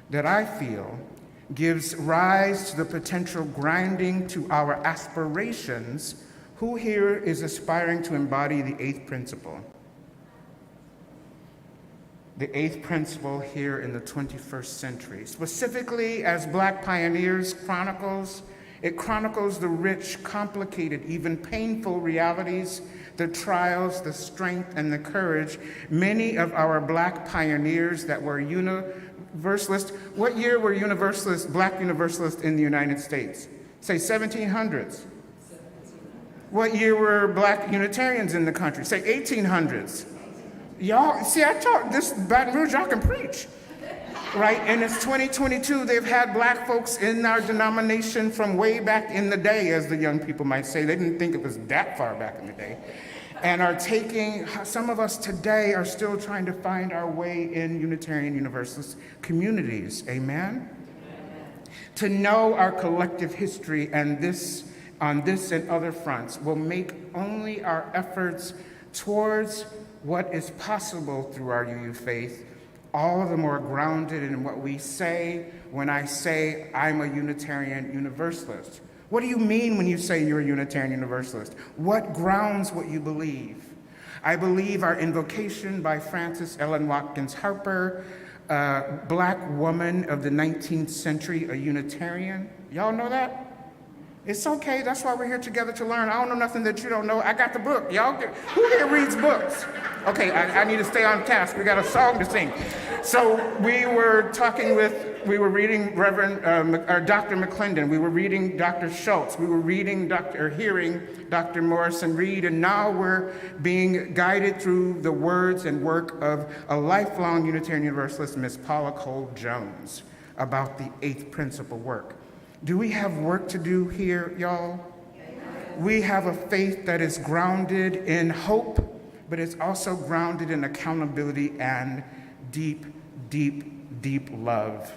that I feel gives rise to the potential grinding to our aspirations. Who here is aspiring to embody the 8th principle? The 8th principle here in the 21st century. Specifically, as Black Pioneers chronicles, it chronicles the rich, complicated, even painful realities, the trials, the strength, and the courage. Many of our Black pioneers that were Universalist. What year were Black Universalists in the United States? Say 1700s. What year were Black Unitarians in the country? Say 1800s. Y'all, see, I taught this Baton Rouge, y'all can preach, right? And it's 2022, they've had Black folks in our denomination from way back in the day, as the young people might say. They didn't think it was that far back in the day. And are taking, some of us today are still trying to find our way in Unitarian Universalist communities, amen? To know our collective history and this, on this and other fronts, will make only our efforts towards what is possible through our UU faith all the more grounded in what we say when I say I'm a Unitarian Universalist. What do you mean when you say you're a Unitarian Universalist? What grounds what you believe? I believe our invocation by Frances Ellen Watkins Harper, a Black woman of the 19th century, a Unitarian. Y'all know that? It's okay, that's why we're here together to learn. I don't know nothing that you don't know. I got the book. Who here reads books? Okay, I need to stay on task. We got a song to sing. So we were reading Dr. McClendon. We were reading Dr. Schultz. We were hearing Dr. Morrison Reed, and now we're being guided through the words and work of a lifelong Unitarian Universalist, Miss Paula Cole Jones, about the eighth principle work. Do we have work to do here, y'all? We have a faith that is grounded in hope, but it's also grounded in accountability and deep, deep, deep love.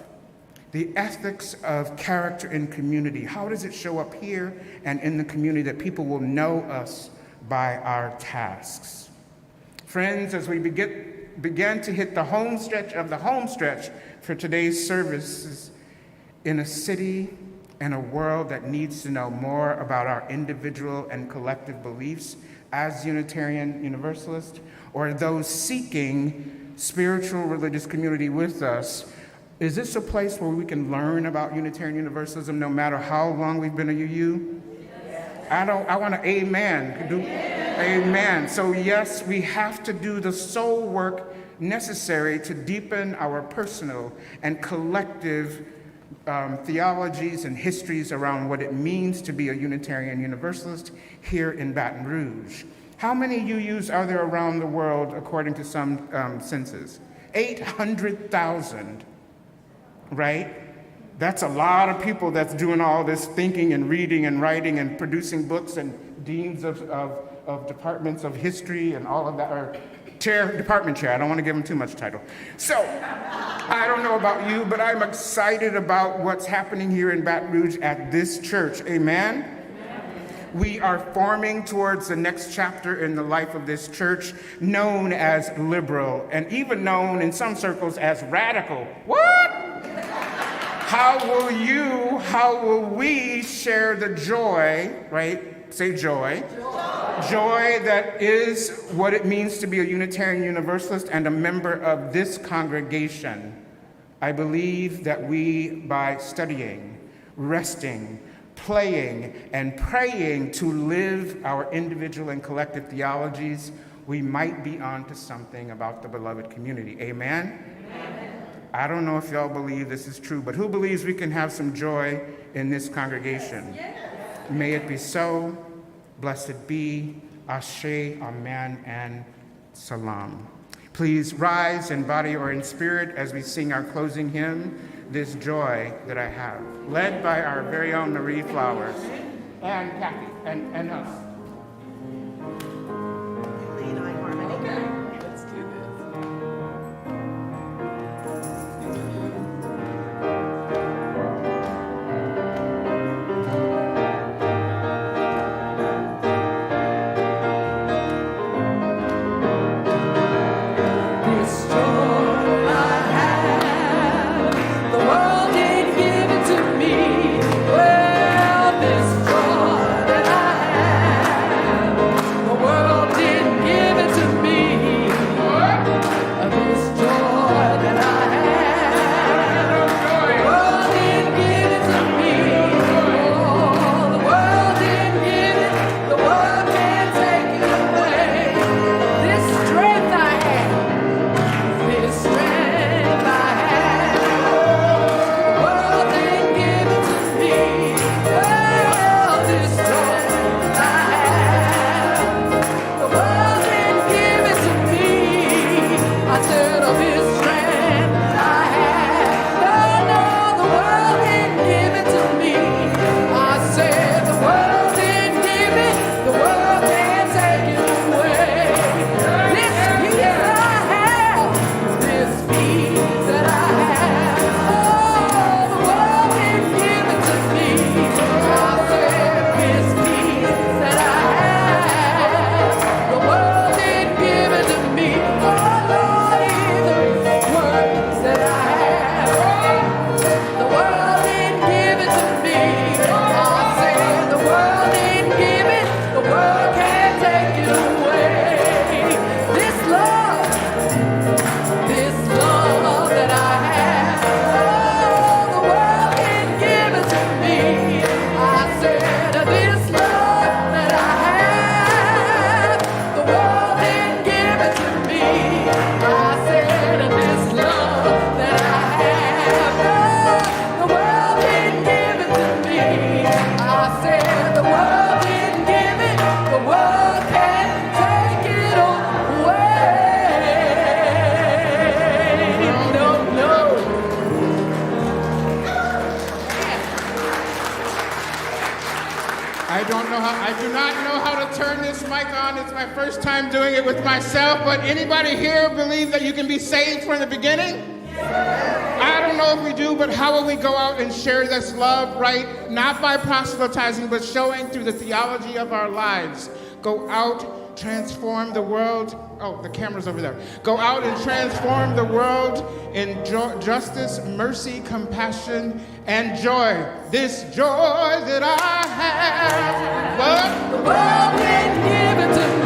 The ethics of character in community. How does it show up here and in the community that people will know us by our tasks? Friends, as we begin to hit the home stretch of the home stretch for today's services, in a city and a world that needs to know more about our individual and collective beliefs as Unitarian Universalists, or those seeking spiritual religious community with us, is this a place where we can learn about Unitarian Universalism no matter how long we've been a UU? I want to amen. Amen. So yes, we have to do the soul work necessary to deepen our personal and collective theologies and histories around what it means to be a Unitarian Universalist here in Baton Rouge. How many UUs are there around the world according to some census? 800,000, right? That's a lot of people that's doing all this thinking and reading and writing and producing books, and deans of departments of history and all of that, or department chair. I don't want to give them too much title. So, I don't know about you, but I'm excited about what's happening here in Baton Rouge at this church. Amen? We are forming towards the next chapter in the life of this church, known as liberal, and even known in some circles as radical. What? How will we share the joy, right? Say joy. Joy that is what it means to be a Unitarian Universalist and a member of this congregation. I believe that we, by studying, resting, playing, and praying to live our individual and collective theologies, we might be onto something about the beloved community. Amen? Amen. I don't know if y'all believe this is true, but who believes we can have some joy in this congregation? Yes. May it be so. Blessed be. Ashe, amen, and salam. Please rise in body or in spirit as we sing our closing hymn, This Joy That I Have, led by our very own Marie Flowers and Kathy and us. Lead eye harmony. Okay, let's do this. Well, this joy that I have I said the world didn't give it, the world can't take it away. No, no. I do not know how to turn this mic on. It's my first time doing it with myself, but anybody here believe that you can be saved from the beginning? I don't know if we do, but how will we go out and share this love, right? Not by proselytizing, but showing through the theology of our lives. Go out, transform the world. Oh, the camera's over there. Go out and transform the world in justice, mercy, compassion, and joy. This joy that I have. What? The world didn't give it to